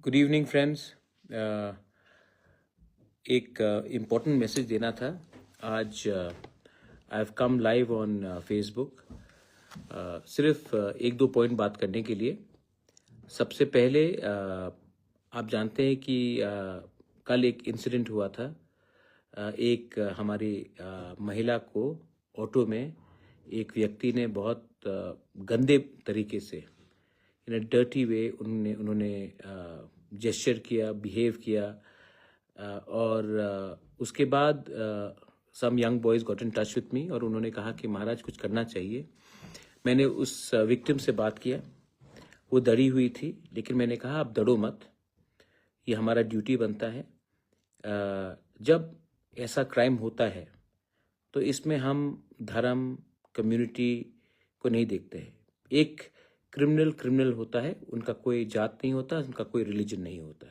Good evening friends. एक important message देना था। आज I have come live on Facebook सिर्फ एक दो पॉइंट बात करने के लिए। सबसे पहले आप जानते हैं कि कल एक इंसिडेंट हुआ था। एक हमारी महिला को ऑटो में एक व्यक्ति ने बहुत गंदे तरीके से इन अ डर्टी वे उन्होंने जेस्चर किया, बिहेव किया और उसके बाद some young boys got in touch with me और उन्होंने कहा कि महाराज कुछ करना चाहिए। मैंने उस विक्टिम से बात किया। वो डरी हुई थी, लेकिन मैंने कहा आप डरो मत, ये हमारा ड्यूटी बनता है। जब ऐसा क्राइम होता है तो इसमें हम धर्म, कम्युनिटी को नहीं देखते हैं। एक क्रिमिनल होता है, उनका कोई जात नहीं होता, उनका कोई रिलीजन नहीं होता।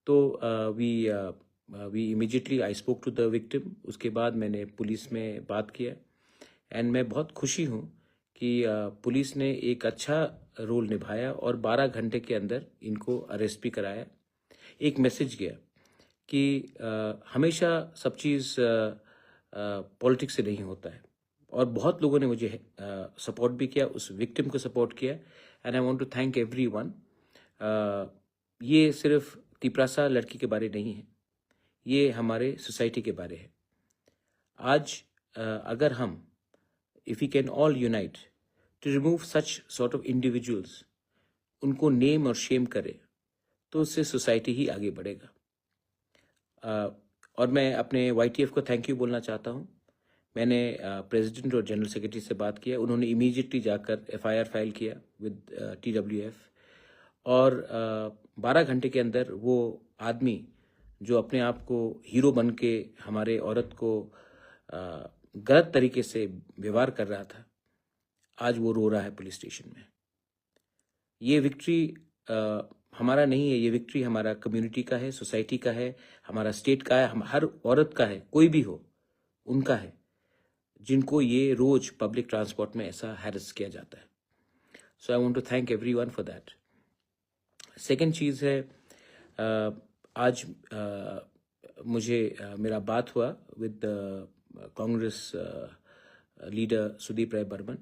तो we immediately I spoke to the victim. उसके बाद मैंने पुलिस में बात किया एंड मैं बहुत खुशी हूँ कि पुलिस ने एक अच्छा रोल निभाया और 12 घंटे के अंदर इनको अरेस्ट भी कराया। एक मैसेज गया कि हमेशा सब चीज़ पॉलिटिक्स से नहीं होता है और बहुत लोगों ने मुझे सपोर्ट भी किया, उस विक्टिम को सपोर्ट किया and I want to thank everyone. ये सिर्फ तिपरासा लड़की के बारे नहीं है, ये हमारे सोसाइटी के बारे है। आज अगर हम if we can all unite to remove such sort of individuals, उनको नेम और शेम करे, तो उससे सोसाइटी ही आगे बढ़ेगा। और मैं अपने YTF को थैंक यू बोलना चाहता हूँ। मैंने प्रेसिडेंट और जनरल सेक्रेटरी से बात किया, उन्होंने इमीडिएटली जाकर FIR फाइल किया विद TWF और 12 घंटे के अंदर वो आदमी जो अपने आप को हीरो बन के हमारे औरत को गलत तरीके से व्यवहार कर रहा था, आज वो रो रहा है पुलिस स्टेशन में। ये विक्ट्री हमारा नहीं है, ये विक्ट्री हमारा कम्युनिटी का है, सोसाइटी का है, हमारा स्टेट का है, हम हर औरत का है, कोई भी हो उनका है, जिनको ये रोज पब्लिक ट्रांसपोर्ट में ऐसा हैरेस किया जाता है। So I want to thank everyone for that. Second चीज़ है, आज मुझे मेरा बात हुआ विद कांग्रेस लीडर सुदीप राय बर्मन।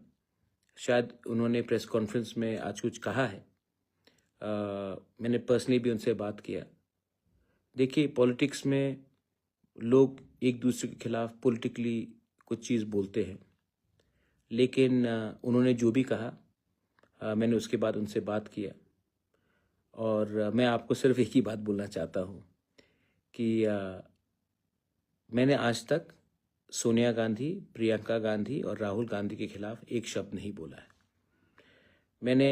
शायद उन्होंने प्रेस कॉन्फ्रेंस में आज कुछ कहा है। मैंने पर्सनली भी उनसे बात किया। देखिए, पॉलिटिक्स में लोग एक दूसरे के खिलाफ पॉलिटिकली कुछ चीज़ बोलते हैं, लेकिन उन्होंने जो भी कहा मैंने उसके बाद उनसे बात किया और मैं आपको सिर्फ एक ही बात बोलना चाहता हूँ कि मैंने आज तक सोनिया गांधी, प्रियंका गांधी और राहुल गांधी के खिलाफ एक शब्द नहीं बोला है। मैंने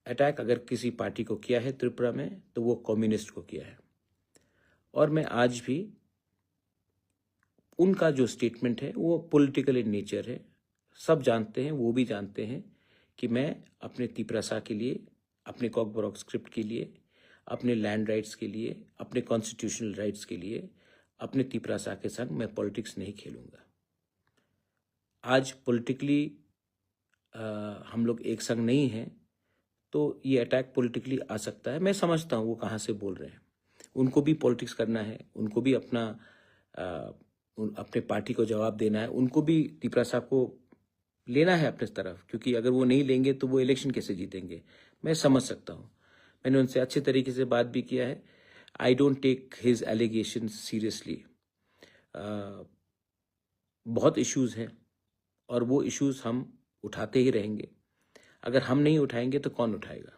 अटैक अगर किसी पार्टी को किया है त्रिपुरा में तो वो कम्युनिस्ट को किया है और मैं आज भी उनका जो स्टेटमेंट है वो पॉलिटिकल इन नेचर है। सब जानते हैं, वो भी जानते हैं कि मैं अपने तिपरासा के लिए, अपने कॉकबॉरोक स्क्रिप्ट के लिए, अपने लैंड राइट्स के लिए, अपने कॉन्स्टिट्यूशनल राइट्स के लिए, अपने तिपरासा के संग मैं पॉलिटिक्स नहीं खेलूँगा। आज पॉलिटिकली हम लोग एक संग नहीं हैं तो ये अटैक पॉलिटिकली आ सकता है। मैं समझता हूँ वो कहाँ से बोल रहे हैं, उनको भी पॉलिटिक्स करना है, उनको भी अपने पार्टी को जवाब देना है, उनको भी तिपरासा को लेना है अपने तरफ, क्योंकि अगर वो नहीं लेंगे तो वो इलेक्शन कैसे जीतेंगे। मैं समझ सकता हूँ, मैंने उनसे अच्छे तरीके से बात भी किया है। I don't take his allegation seriously. बहुत इश्यूज़ हैं और वो इश्यूज़ हम उठाते ही रहेंगे। अगर हम नहीं उठाएंगे तो कौन उठाएगा?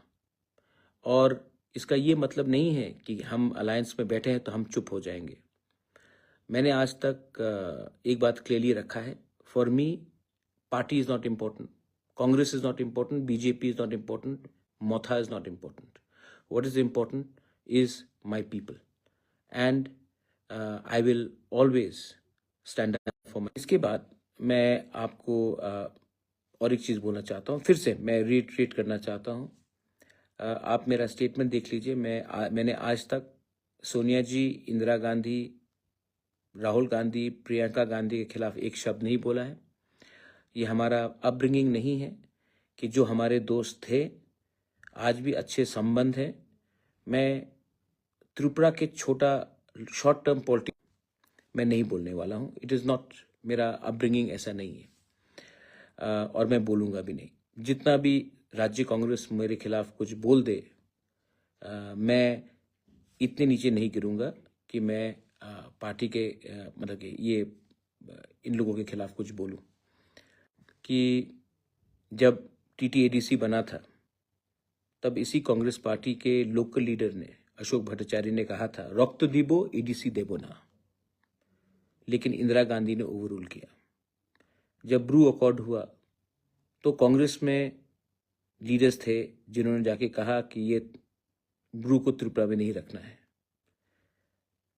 और इसका ये मतलब नहीं है कि हम अलायंस में बैठे हैं तो हम चुप हो जाएंगे। मैंने आज तक एक बात क्लियरली रखा है, for me party is not important, Congress is not important, BJP is not important, Motha is not important. What is important is my people and I will always stand up for my. इसके बाद मैं आपको और एक चीज़ बोलना चाहता हूँ, फिर से मैं रिट्रीट करना चाहता हूँ। आप मेरा स्टेटमेंट देख लीजिए। मैंने आज तक सोनिया जी, इंदिरा गांधी, राहुल गांधी, प्रियंका गांधी के खिलाफ एक शब्द नहीं बोला है। ये हमारा अपब्रिंगिंग नहीं है कि जो हमारे दोस्त थे आज भी अच्छे संबंध हैं, मैं त्रिपुरा के छोटा शॉर्ट टर्म पॉलिटिक्स मैं नहीं बोलने वाला हूँ. इट इज़ नॉट, मेरा अपब्रिंगिंग ऐसा नहीं है. और मैं बोलूँगा भी नहीं. जितना भी राज्य कांग्रेस मेरे खिलाफ कुछ बोल दे, मैं इतने नीचे नहीं गिरूंगा कि मैं पार्टी के मतलब कि ये इन लोगों के खिलाफ कुछ बोलूं. कि जब TTADC बना था तब इसी कांग्रेस पार्टी के लोकल लीडर ने, अशोक भट्टाचार्य ने कहा था, रक्त दीबो ADC देबो ना. लेकिन इंदिरा गांधी ने ओवररूल किया. जब ब्रू अकॉर्ड हुआ तो कांग्रेस में लीडर्स थे जिन्होंने जाके कहा कि ये ब्रू को त्रिपुरा में नहीं रखना है.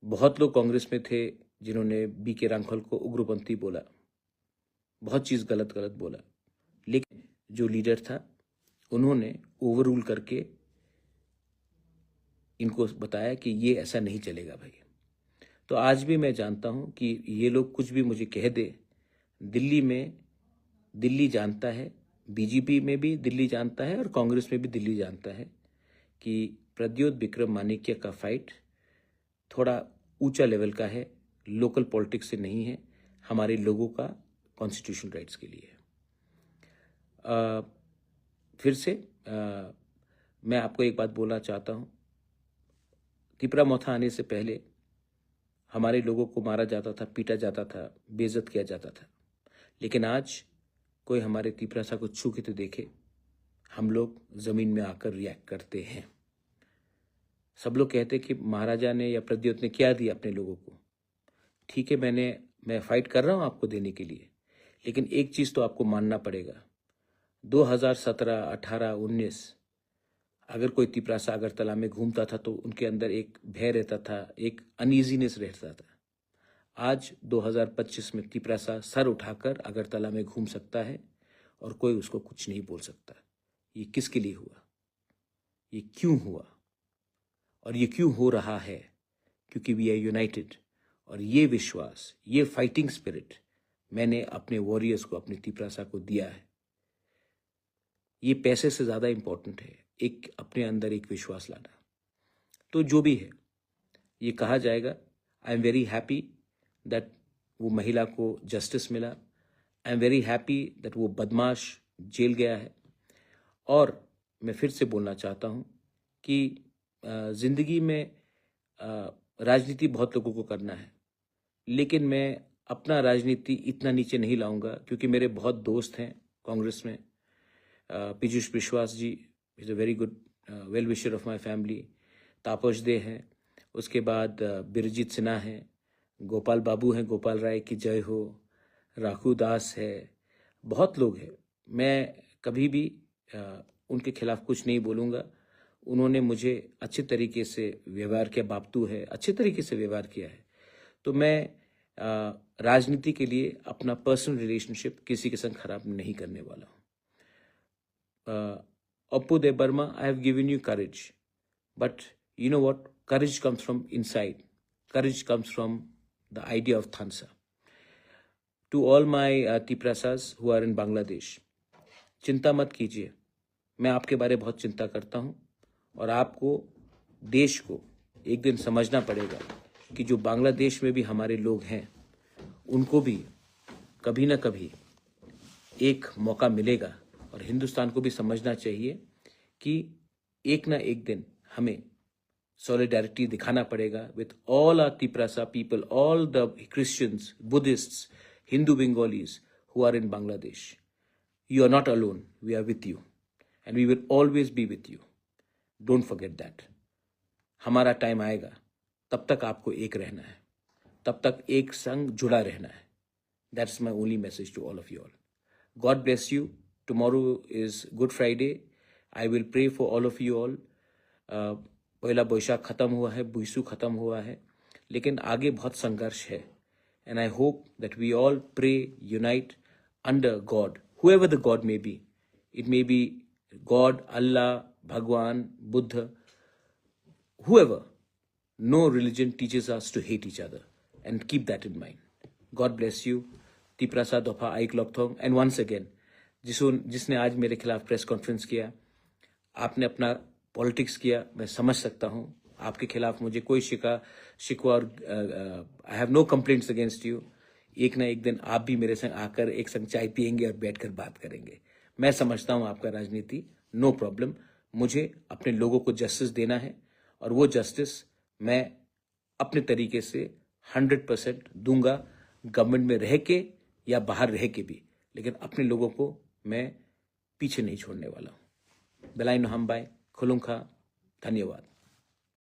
बहुत लोग कांग्रेस में थे जिन्होंने BK रांखल को उग्रपंथी बोला, बहुत चीज़ गलत गलत बोला. लेकिन जो लीडर था उन्होंने ओवररूल करके इनको बताया कि ये ऐसा नहीं चलेगा भाई. तो आज भी मैं जानता हूं कि ये लोग कुछ भी मुझे कह दे, दिल्ली में दिल्ली जानता है, BJP में भी दिल्ली जानता है और कांग्रेस में भी दिल्ली जानता है कि प्रद्योत विक्रम मानिक्य का फाइट थोड़ा ऊंचा लेवल का है, लोकल पॉलिटिक्स से नहीं है, हमारे लोगों का कॉन्स्टिट्यूशन राइट्स के लिए है. फिर से मैं आपको एक बात बोलना चाहता हूँ. तिपरा मोथा आने से पहले हमारे लोगों को मारा जाता था, पीटा जाता था, बेइज्जत किया जाता था. लेकिन आज कोई हमारे तिपरासा को छू के तो देखे, हम लोग ज़मीन में आकर रिएक्ट करते हैं. सब लोग कहते कि महाराजा ने या प्रद्योत ने क्या दिया अपने लोगों को. ठीक है, मैं फाइट कर रहा हूँ आपको देने के लिए, लेकिन एक चीज़ तो आपको मानना पड़ेगा. 2017, 18, 19 अगर कोई तिपरासा अगरतला में घूमता था तो उनके अंदर एक भय रहता था, एक अनईजीनेस रहता था. आज 2025 में तिपरासा सर उठाकर अगरतला में घूम सकता है और कोई उसको कुछ नहीं बोल सकता. ये किसके लिए हुआ, ये क्यों हुआ और ये क्यों हो रहा है? क्योंकि वी आर यूनाइटेड. और ये विश्वास, ये फाइटिंग स्पिरिट मैंने अपने वॉरियर्स को, अपने तिपरासा को दिया है. ये पैसे से ज़्यादा इम्पोर्टेंट है, एक अपने अंदर एक विश्वास लाना. तो जो भी है, ये कहा जाएगा. I am very happy that वो महिला को जस्टिस मिला. I am very happy that वो बदमाश जेल गया है. और मैं फिर से बोलना चाहता हूँ कि ज़िंदगी में राजनीति बहुत लोगों को करना है, लेकिन मैं अपना राजनीति इतना नीचे नहीं लाऊंगा, क्योंकि मेरे बहुत दोस्त हैं कांग्रेस में. Piyush Biswas ji is a very good well wisher of my family. Tapas दे हैं, उसके बाद बिरजीत सिन्हा हैं, गोपाल बाबू हैं, गोपाल राय की जय हो, राखू दास है, बहुत लोग हैं. मैं कभी भी उनके खिलाफ कुछ नहीं बोलूँगा. उन्होंने मुझे अच्छे तरीके से व्यवहार किया, बापतू है, अच्छे तरीके से व्यवहार किया है. तो मैं राजनीति के लिए अपना पर्सनल रिलेशनशिप किसी के संग खराब नहीं करने वाला हूँ. Appu De Burma, I have given you courage, but you know what? Courage comes from inside. Courage comes from the idea of Thansa. To all my Tiprasas who are in Bangladesh, चिंता मत कीजिए. मैं आपके बारे बहुत चिंता करता हूँ और आपको, देश को एक दिन समझना पड़ेगा कि जो बांग्लादेश में भी हमारे लोग हैं, उनको भी कभी ना कभी एक मौका मिलेगा. और हिंदुस्तान को भी समझना चाहिए कि एक ना एक दिन हमें सॉलिडारिटी दिखाना पड़ेगा with all our Tiprasa people, all the Christians, Buddhists, Hindu Bengalis who are in Bangladesh. You are not alone, we are with you and we will always be with you. Don't forget that. हमारा टाइम आएगा, तब तक आपको एक रहना है, तब तक एक संग जुड़ा रहना है. That's my only message to all of you all. God bless you. Tomorrow is Good Friday. I will pray for all of you all. पहला बैशाख खत्म हुआ है, बुइसु खत्म हुआ है, लेकिन आगे बहुत संघर्ष है. And I hope that we all pray, unite under God, whoever the God may be. It may be God, Allah, Bhagwan, Buddha, whoever. No religion teaches us to hate each other, and keep that in mind. God bless you. Tiprasa दोफा आइक लॉकथोंग. And once again, जिसने आज मेरे खिलाफ press conference किया, आपने अपना politics किया, मैं समझ सकता हूं। आपके खिलाफ मुझे कोई शिकवा और I have no complaints against you. एक ना एक दिन आप भी मेरे संग आकर एक संग चाय पियेंगे और बैठकर बात करेंगे। मैं समझता हूं आपका राजनीति, नो प्रॉब्लम। मुझे अपने लोगों को जस्टिस देना है और वो जस्टिस मैं अपने तरीके से 100% दूंगा, गवर्नमेंट में रह के या बाहर रह के भी, लेकिन अपने लोगों को मैं पीछे नहीं छोड़ने वाला हूं। बेलाइन हमबाई खुलुंखा, धन्यवाद।